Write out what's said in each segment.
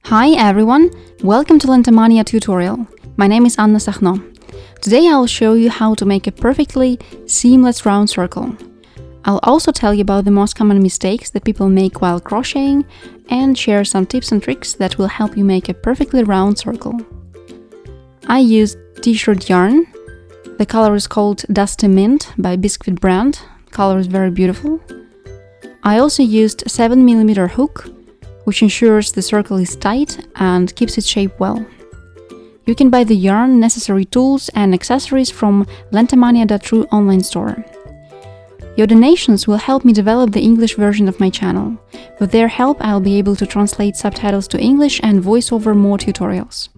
Hi everyone, welcome to Lentamania tutorial. My name is Anna Sachno. Today I'll show you how to make a perfectly seamless round circle. I'll also tell you about the most common mistakes that people make while crocheting and share some tips and tricks that will help you make a perfectly round circle. I used t-shirt yarn. The color is called Dusty Mint by Biscuit brand. The color is very beautiful. I also used 7mm hook, which ensures the circle is tight and keeps its shape well. You can buy the yarn, necessary tools and accessories from lentamania.ru online store. Your donations will help me develop the English version of my channel. With their help, I'll be able to translate subtitles to English and voice over more tutorials.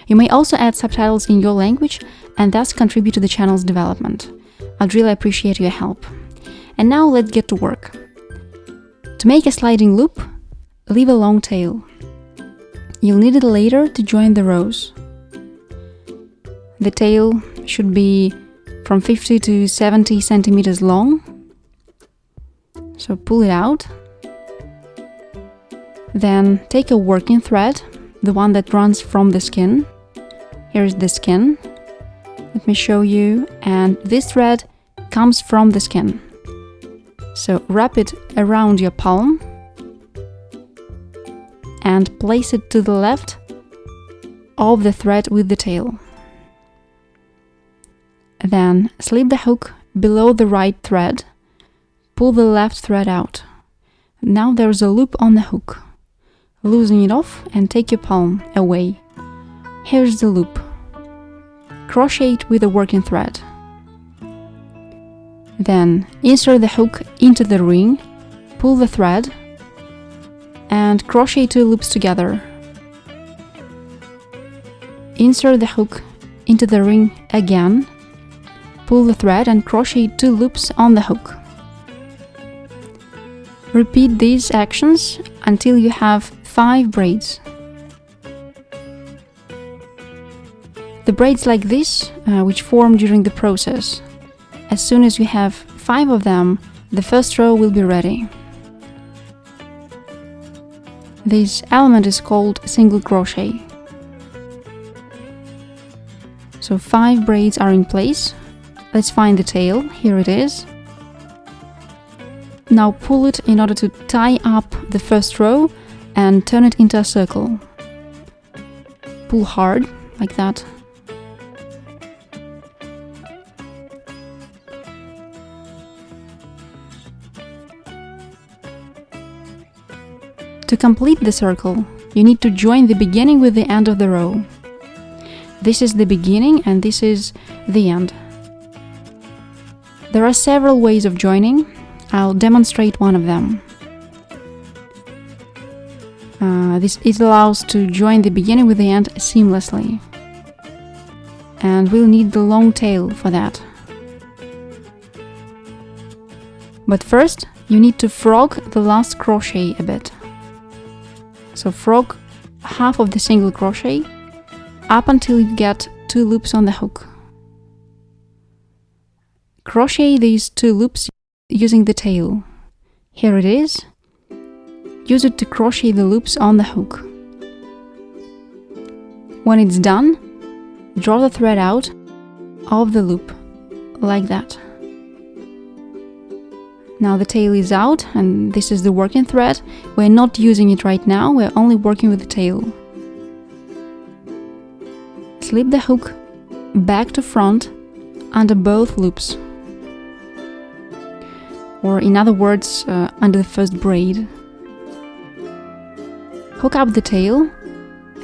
You may also add subtitles in your language and thus contribute to the channel's development. I'd really appreciate your help. And now let's get to work. To make a sliding loop, leave a long tail. You'll need it later to join the rows. The tail should be from 50 to 70 centimeters long. So pull it out. Then take a working thread, the one that runs from the skin. Here is the skin. Let me show you. And this thread comes from the skin. So wrap it around your palm and place it to the left of the thread with the tail. Then slip the hook below the right thread, pull the left thread out. Now there's a loop on the hook. Loosen it off and take your palm away. Here's the loop. Crochet it with a working thread. Then insert the hook into the ring, pull the thread, and crochet 2 loops together. Insert the hook into the ring again, pull the thread and crochet 2 loops on the hook. Repeat these actions until you have 5 braids. The braids like this, which form during the process. As soon as you have 5 of them, the first row will be ready. This element is called single crochet. So 5 braids are in place. Let's find the tail. Here it is. Now pull it in order to tie up the first row and turn it into a circle. Pull hard, like that. To complete the circle, you need to join the beginning with the end of the row. This is the beginning and this is the end. There are several ways of joining. I'll demonstrate one of them. It allows to join the beginning with the end seamlessly. And we'll need the long tail for that. But first, you need to frog the last crochet a bit. So frog half of the single crochet up until you get 2 loops on the hook. Crochet these 2 loops using the tail. Here it is. Use it to crochet the loops on the hook. When it's done, draw the thread out of the loop, like that. Now the tail is out and this is the working thread. We're not using it right now, we're only working with the tail. Slip the hook back to front under both loops. Or in other words, under the first braid. Hook up the tail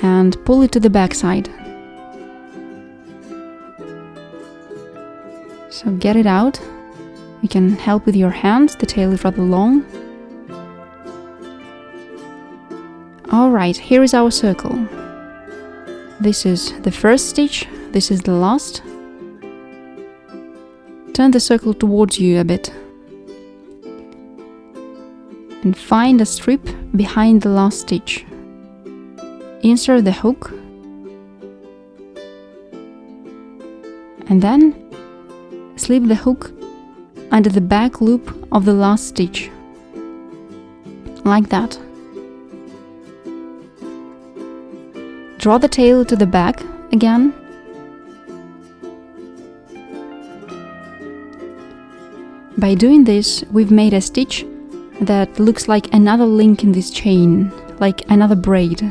and pull it to the back side. So get it out. You can help with your hands, the tail is rather long. Alright, here is our circle. This is the first stitch, this is the last. Turn the circle towards you a bit. And find a strip behind the last stitch. Insert the hook. And then slip the hook under the back loop of the last stitch, like that. Draw the tail to the back again. By doing this, we've made a stitch that looks like another link in this chain, like another braid.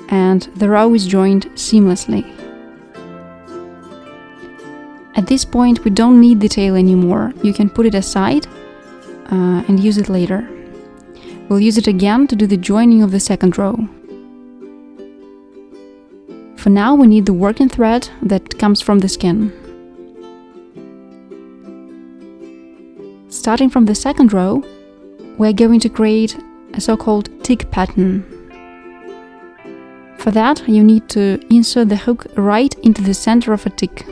And the row is joined seamlessly. At this point, we don't need the tail anymore. You can put it aside and use it later. We'll use it again to do the joining of the second row. For now, we need the working thread that comes from the skin. Starting from the second row, we're going to create a so-called tick pattern. For that, you need to insert the hook right into the center of a tick.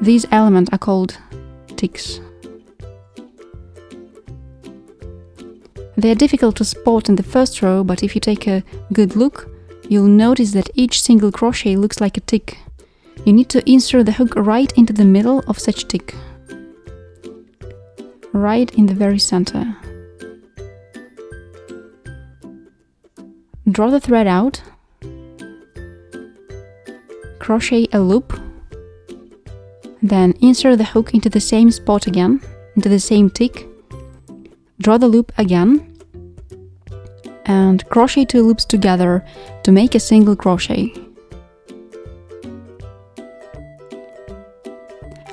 These elements are called ticks. They are difficult to spot in the first row, but if you take a good look, you'll notice that each single crochet looks like a tick. You need to insert the hook right into the middle of such tick. Right in the very center. Draw the thread out. Crochet a loop. Then insert the hook into the same spot again, into the same tick. Draw the loop again. And crochet 2 loops together to make a single crochet.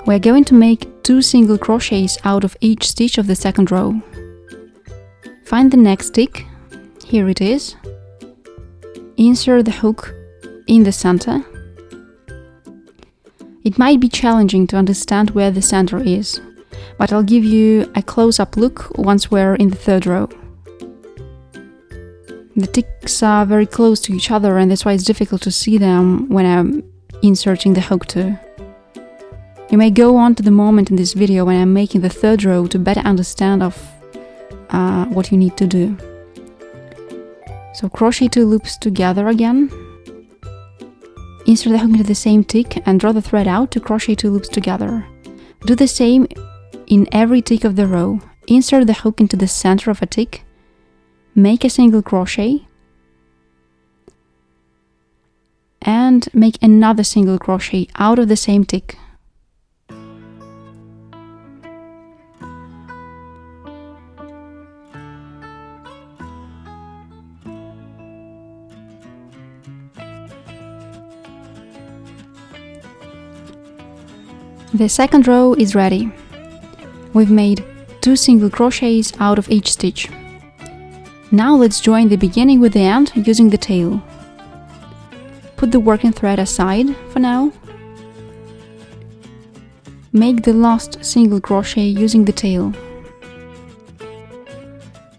We're going to make 2 single crochets out of each stitch of the second row. Find the next tick, here it is. Insert the hook in the center. It might be challenging to understand where the center is, but I'll give you a close-up look once we're in the third row. The ticks are very close to each other, and that's why it's difficult to see them when I'm inserting the hook too. You may go on to the moment in this video when I'm making the third row to better understand of what you need to do. So crochet 2 loops together again. Insert the hook into the same tick and draw the thread out to crochet 2 loops together. Do the same in every tick of the row. Insert the hook into the center of a tick. Make a single crochet and make another single crochet out of the same tick. The second row is ready. We've made 2 single crochets out of each stitch. Now let's join the beginning with the end using the tail. Put the working thread aside for now. Make the last single crochet using the tail.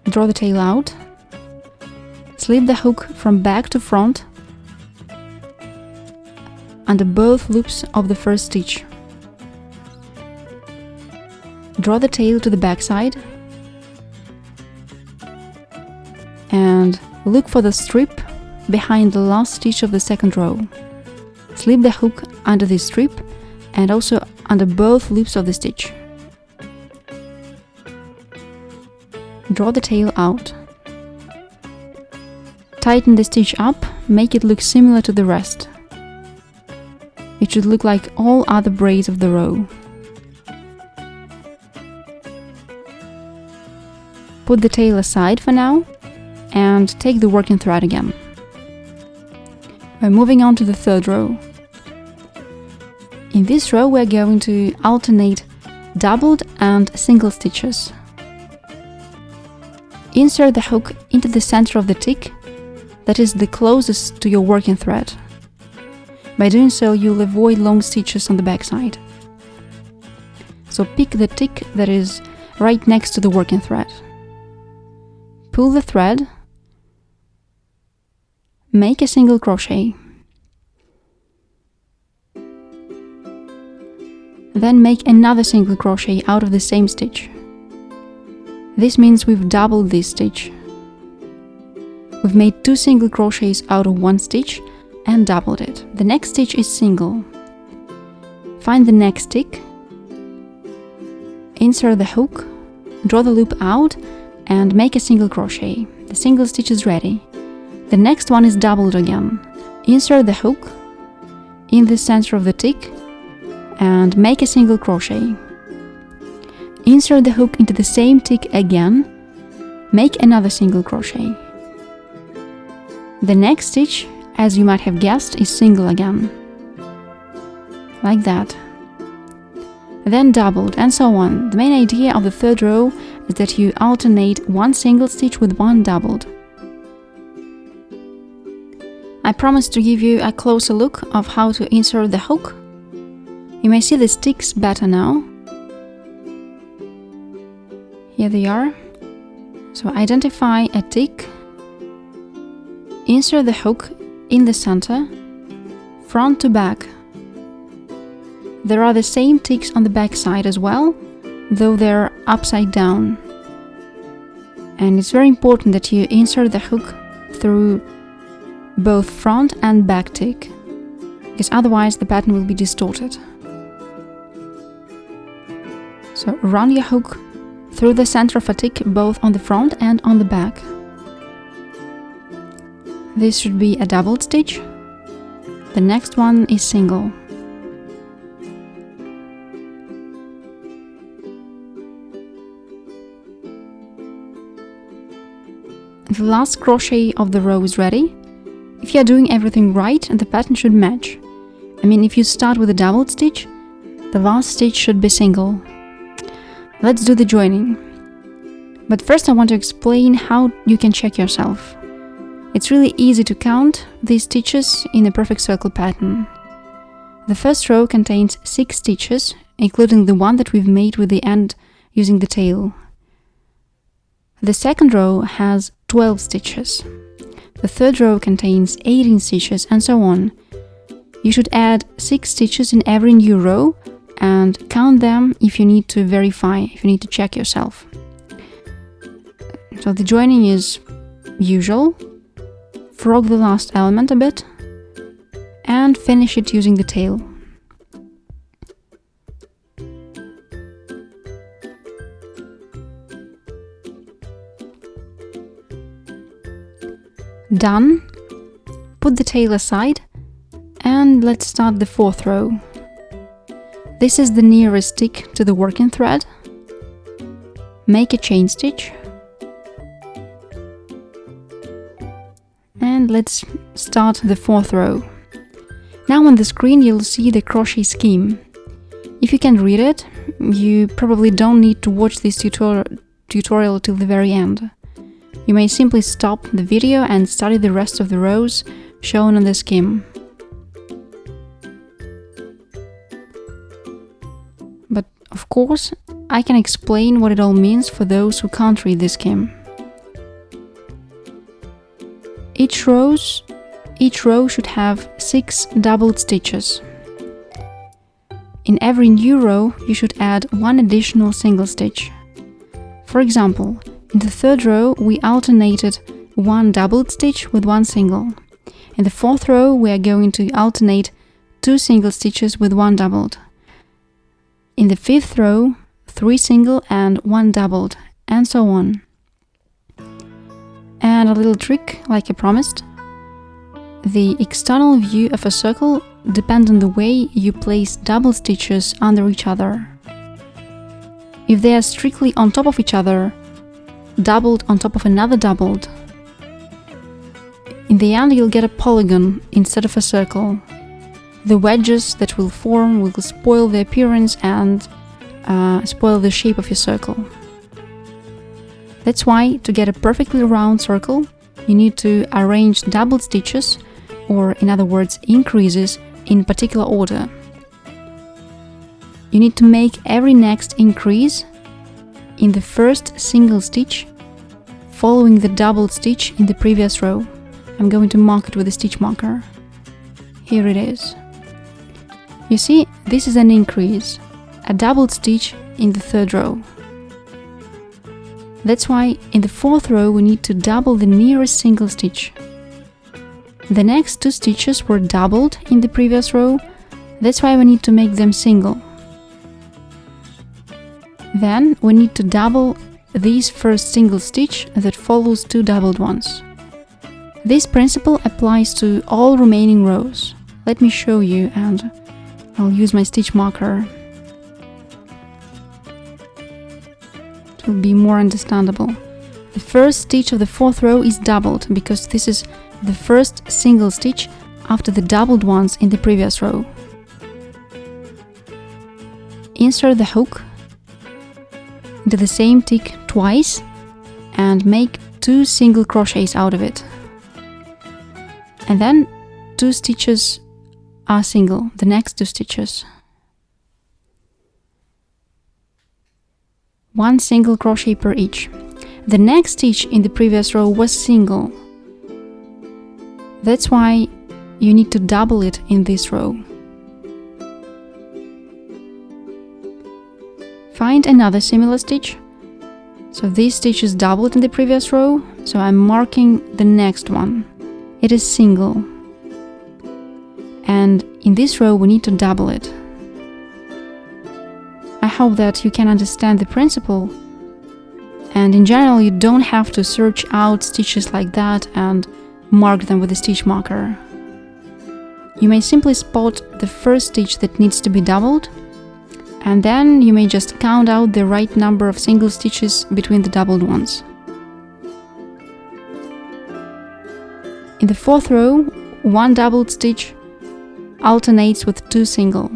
Draw the tail out. Slip the hook from back to front under both loops of the first stitch. Draw the tail to the back side and look for the strip behind the last stitch of the second row. Slip the hook under this strip and also under both loops of the stitch. Draw the tail out. Tighten the stitch up, make it look similar to the rest. It should look like all other braids of the row. Put the tail aside for now and take the working thread again. We're moving on to the third row. In this row we're going to alternate doubled and single stitches. Insert the hook into the center of the tick that is the closest to your working thread. By doing so, you'll avoid long stitches on the back side. So pick the tick that is right next to the working thread. Pull the thread, make a single crochet, then make another single crochet out of the same stitch. This means we've doubled this stitch. We've made 2 single crochets out of one stitch and doubled it. The next stitch is single. Find the next tick, insert the hook, draw the loop out and make a single crochet. The single stitch is ready. The next one is doubled again. Insert the hook in the center of the tick and make a single crochet. Insert the hook into the same tick again, make another single crochet. The next stitch, as you might have guessed, is single again, like that. Then doubled, and so on. The main idea of the third row is that you alternate one single stitch with one doubled. I promised to give you a closer look of how to insert the hook. You may see the sticks better now. Here they are. So identify a tick, insert the hook in the center, front to back. There are the same ticks on the back side as well, though they're upside down. And it's very important that you insert the hook through both front and back tick, because otherwise the pattern will be distorted. So run your hook through the center of a tick both on the front and on the back. This should be a doubled stitch. The next one is single. The last crochet of the row is ready. If you are doing everything right, the pattern should match. I mean, if you start with a doubled stitch, the last stitch should be single. Let's do the joining. But first I want to explain how you can check yourself. It's really easy to count these stitches in a perfect circle pattern. The first row contains 6 stitches, including the one that we've made with the end using the tail. The second row has 12 stitches. The third row contains 18 stitches, and so on. You should add 6 stitches in every new row and count them if you need to verify, if you need to check yourself. So the joining is usual. Frog the last element a bit and finish it using the tail. Done. Put the tail aside and let's start the fourth row. This is the nearest stick to the working thread. Make a chain stitch and let's start the fourth row. Now on the screen you'll see the crochet scheme. If you can read it, you probably don't need to watch this tutorial till the very end. You may simply stop the video and study the rest of the rows shown on the scheme. But of course, I can explain what it all means for those who can't read the scheme. Each row should have 6 doubled stitches. In every new row, you should add 1 additional single stitch. For example, in the third row, we alternated 1 doubled stitch with 1 single. In the fourth row, we are going to alternate 2 single stitches with 1 doubled. In the fifth row, 3 single and 1 doubled, and so on. And a little trick, like I promised. The external view of a circle depends on the way you place double stitches under each other. If they are strictly on top of each other, doubled on top of another doubled, in the end you'll get a polygon instead of a circle. The wedges that will form will spoil the appearance and spoil the shape of your circle. That's why, to get a perfectly round circle, you need to arrange doubled stitches, or in other words, increases, in particular order. You need to make every next increase in the first single stitch following the doubled stitch in the previous row. I'm going to mark it with a stitch marker. Here it is. You see, this is an increase, a doubled stitch in the third row. That's why in the fourth row we need to double the nearest single stitch. The next 2 stitches were doubled in the previous row, that's why we need to make them single. Then we need to double this first single stitch that follows 2 doubled ones. This principle applies to all remaining rows. Let me show you, and I'll use my stitch marker. It will be more understandable. The first stitch of the fourth row is doubled because this is the first single stitch after the doubled ones in the previous row. Insert the hook into the same tick twice and make 2 single crochets out of it. And then 2 stitches are single, the next 2 stitches. 1 single crochet per each. The next stitch in the previous row was single. That's why you need to double it in this row. Find another similar stitch. So this stitch is doubled in the previous row, so I'm marking the next one. It is single. And in this row we need to double it. I hope that you can understand the principle, and in general you don't have to search out stitches like that and mark them with a stitch marker. You may simply spot the first stitch that needs to be doubled, and then you may just count out the right number of single stitches between the doubled ones. In the fourth row, 1 doubled stitch alternates with 2 single.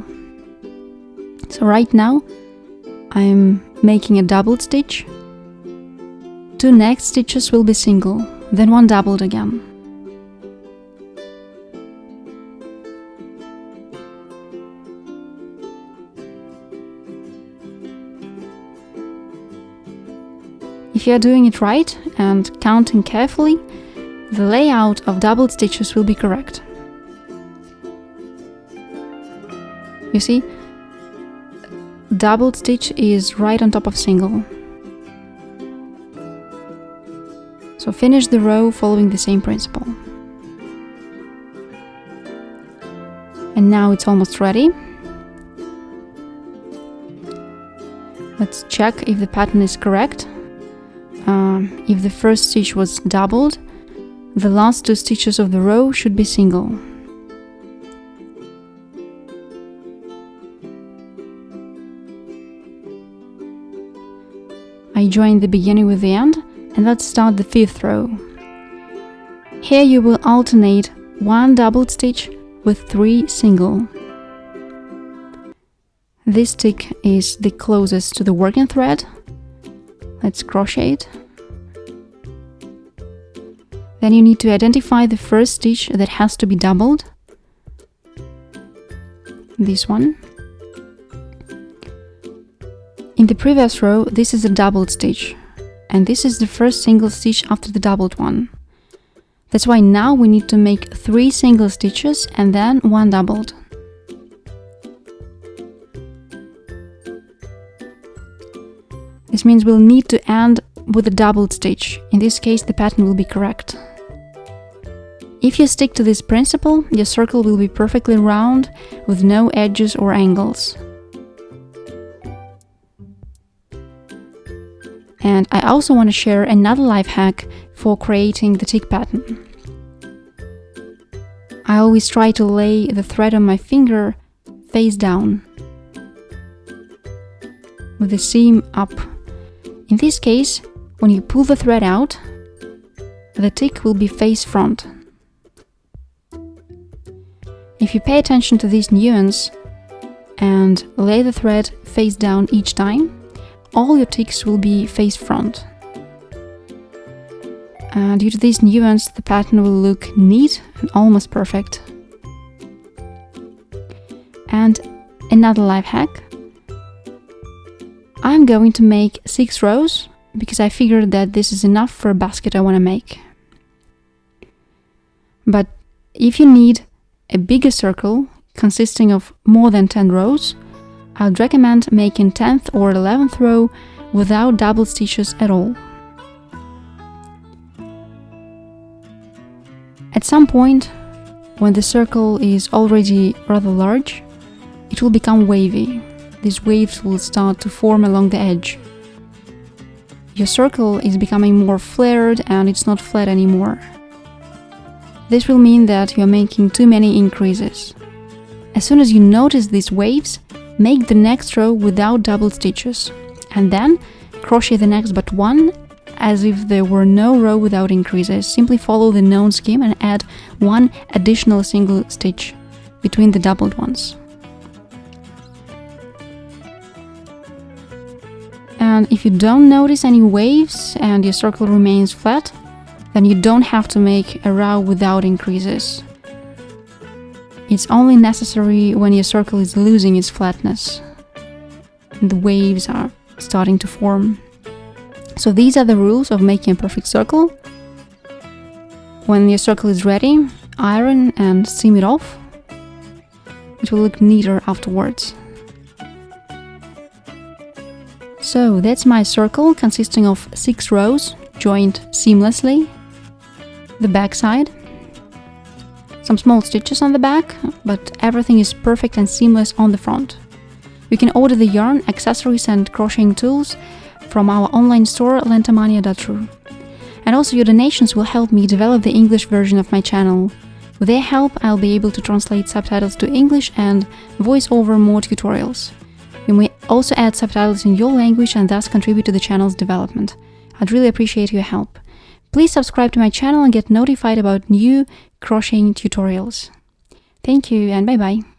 So right now I'm making a doubled stitch. 2 next stitches will be single, then 1 doubled again. If you are doing it right and counting carefully, the layout of doubled stitches will be correct. You see, doubled stitch is right on top of single. So finish the row following the same principle. And now it's almost ready. Let's check if the pattern is correct. If the first stitch was doubled, the last 2 stitches of the row should be single. I joined the beginning with the end, and let's start the 5th row. Here you will alternate 1 doubled stitch with 3 single. This tick is the closest to the working thread. Let's crochet it. Then you need to identify the first stitch that has to be doubled. This one. In the previous row, this is a doubled stitch, and this is the first single stitch after the doubled one. That's why now we need to make 3 single stitches and then 1 doubled. This means we'll need to end with a doubled stitch. In this case, the pattern will be correct. If you stick to this principle, your circle will be perfectly round with no edges or angles. And I also want to share another life hack for creating the tick pattern. I always try to lay the thread on my finger face down, with the seam up. In this case, when you pull the thread out, the tick will be face front. If you pay attention to this nuance and lay the thread face down each time, all your ticks will be face front. Due to this nuance, the pattern will look neat and almost perfect. And another life hack. I'm going to make 6 rows because I figured that this is enough for a basket I want to make. But if you need a bigger circle consisting of more than 10 rows, I'd recommend making 10th or 11th row without double stitches at all. At some point, when the circle is already rather large, it will become wavy. These waves will start to form along the edge. Your circle is becoming more flared and it's not flat anymore. This will mean that you are making too many increases. As soon as you notice these waves, make the next row without double stitches, and then crochet the next but one as if there were no row without increases. Simply follow the known scheme and add one additional single stitch between the doubled ones. And if you don't notice any waves and your circle remains flat, then you don't have to make a row without increases. It's only necessary when your circle is losing its flatness and the waves are starting to form. So these are the rules of making a perfect circle. When your circle is ready, iron and seam it off. It will look neater afterwards. So that's my circle consisting of 6 rows joined seamlessly. The back side. Some small stitches on the back, but everything is perfect and seamless on the front. You can order the yarn, accessories and crocheting tools from our online store lentamania.ru. And also your donations will help me develop the English version of my channel. With their help, I'll be able to translate subtitles to English and voice over more tutorials. You may also add subtitles in your language and thus contribute to the channel's development. I'd really appreciate your help. Please subscribe to my channel and get notified about new crocheting tutorials. Thank you and bye-bye.